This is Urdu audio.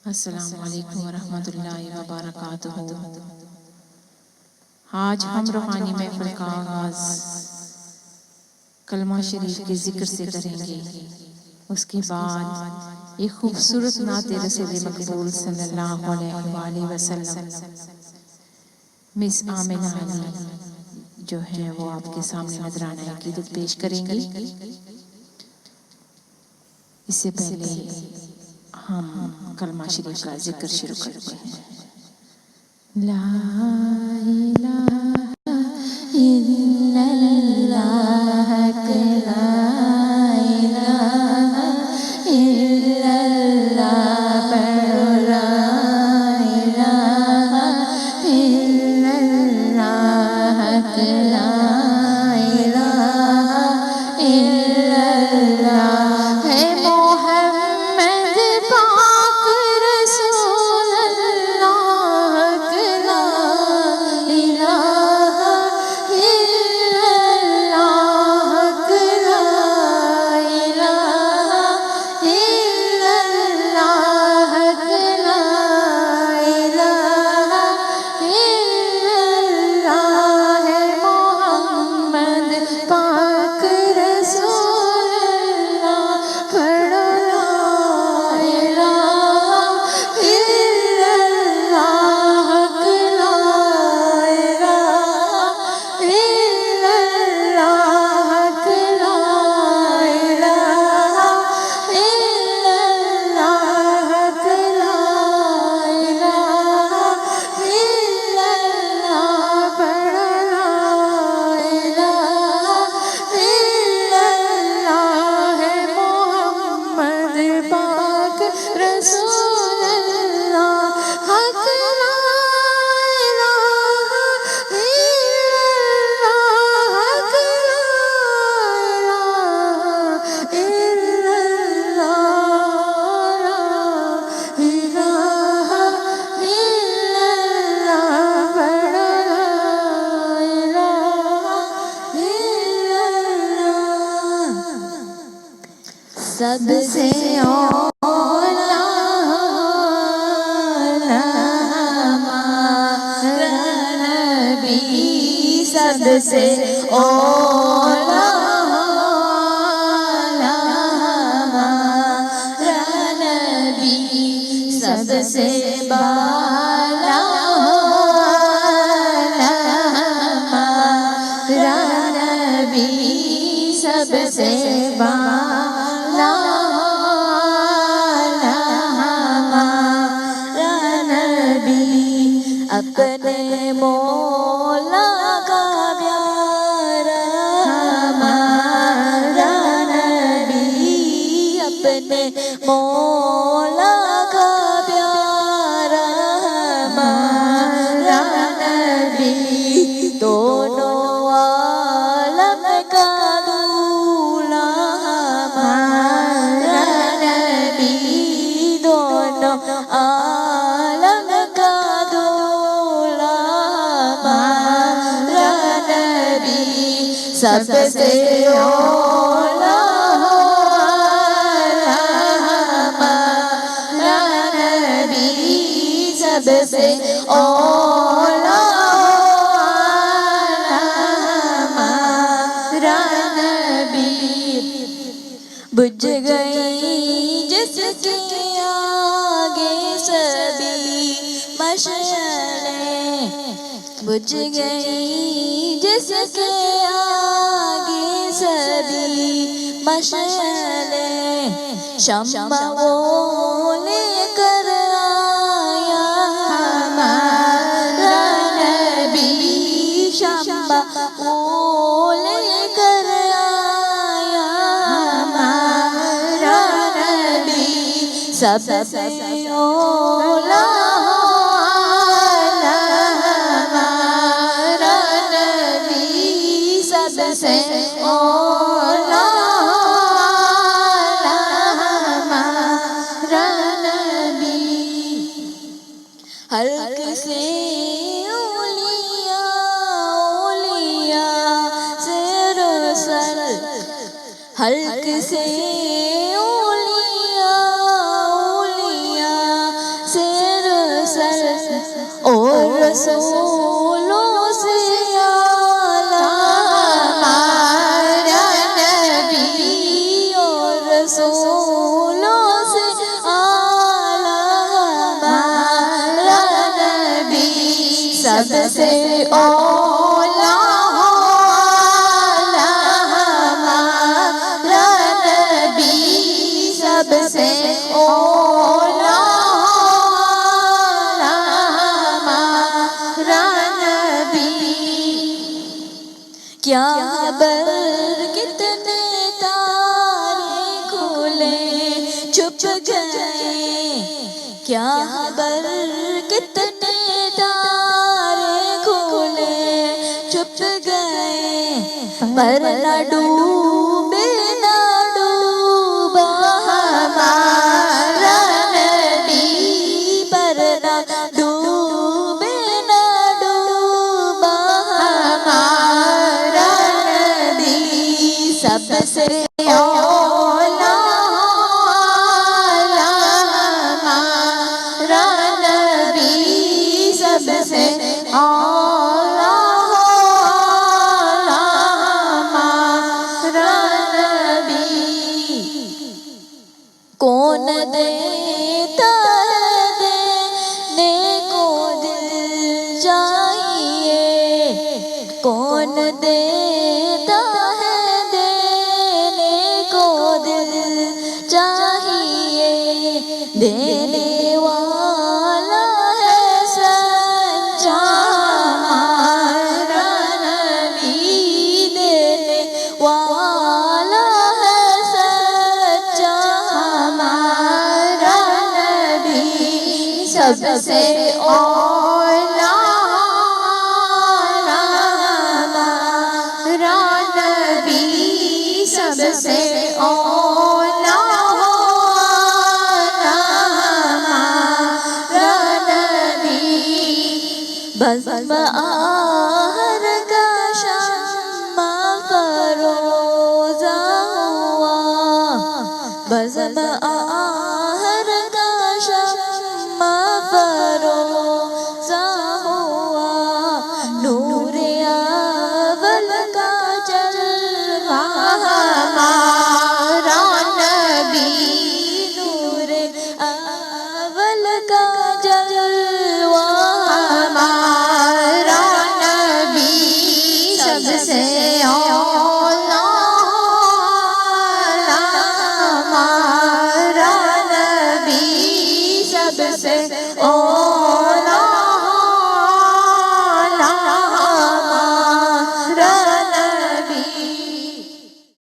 السلام علیکم ورحمۃ اللہ وبرکاتہ۔ آج ہم روحانی محفل کا آغاز کلمہ شریف کے ذکر سے کریں گے، اس کے بعد ایک خوبصورت نعت رسول مقبول صلی اللہ علیہ وآلہ وسلم مس آمنہ علی جو ہے وہ آپ کے سامنے نذرانہ عقیدت پیش کریں گے۔ اس سے پہلے ہم کلمہ شریف کا ذکر شروع کرتے ہیں۔ لا الہ الا اللہ، لا الہ الا اللہ، لا الہ الا اللہ، لا الہ الا اللہ ہے محمد پاک رسول اللہ، لا الہ الا اللہ، لا الہ الا اللہ، لا الہ الا اللہ ہے محمد پاک رسول اللہ، پڑھو لا الہ الا اللہ، لا الہ الا اللہ، لا الہ الا اللہ، لا الہ الا اللہ، پڑھو لا الہ الا اللہ ہے محمد پاک رسول اللہ، حق لا الہ الا اللہ، حق لا الہ الا اللہ، لا الہ الا اللہ، پڑھو لا الہ الا اللہ۔ سب سے اولا ہمارا نبی، سب سے اولا ہمارا نبی، سب سے بالا ہمارا نبی، سب سے بالا ہمارا نبی، اپنے مولا کا پیارا ہمارا نبی، اپنے مولا کا پیارا ہمارا نبی، دونوں عالم کا دولا ہمارا نبی، دونوں عالم کا دولا ہمارا نبی، سب سے اولا ہمارا نبی، سب سے اولا ہمارا نبی، بجھ گئی جس کے آگے سبھی مشعلیں، بجھ گئی جس کے آگے سبھی مشعلیں، شمع وہ لے کر آیا ہمارا نبی، شمع وہ لے کر آیا ہمارا نبی، سب سے اولا ہمارا نبی، سب سے اولا ہمارا نبی، حلق سے اولیاء سے رسل، حلق سے اولیاء رسولوں سے اعلیٰ ہمارا نبی، اور رسولوں سے اعلیٰ ہمارا نبی، سب سے اولیٰ ہمارا نبی، سب سے اولیٰ کیا برکت نے تارے کھولے چھپ گئے، کیا برکت نے تارے کھولے چھپ گئے، پر نہ ڈوبے نہ ڈوبا ہمارا نبی، پر نہ ڈوبے نہ ڈوبا ہمارا نبی، سب سے اولیٰ ہمارا نبی، سب سے اولیٰ ہمارا نبی۔ کون دیتا ہے دینے کو دل چاہیے، کون دیتا ہے دینے کو دل چاہیے، دینے والا ہے سچا ہمارا نبی، دینے والا ہے سچا ہمارا نبی، سب سے اولیٰ ہمارا نبی، سب سے اولیٰ ہمارا نبی، بزم آہر کا شمع فروزہ ہوا، بزم آہر کا شمع فروزہ ہوا، نور اول کا جلوہ ہمارا نبی، نور اول کا جلوہ ہمارا نبی، سب سے اولیٰ ہمارا نبی، سب سے اولیٰ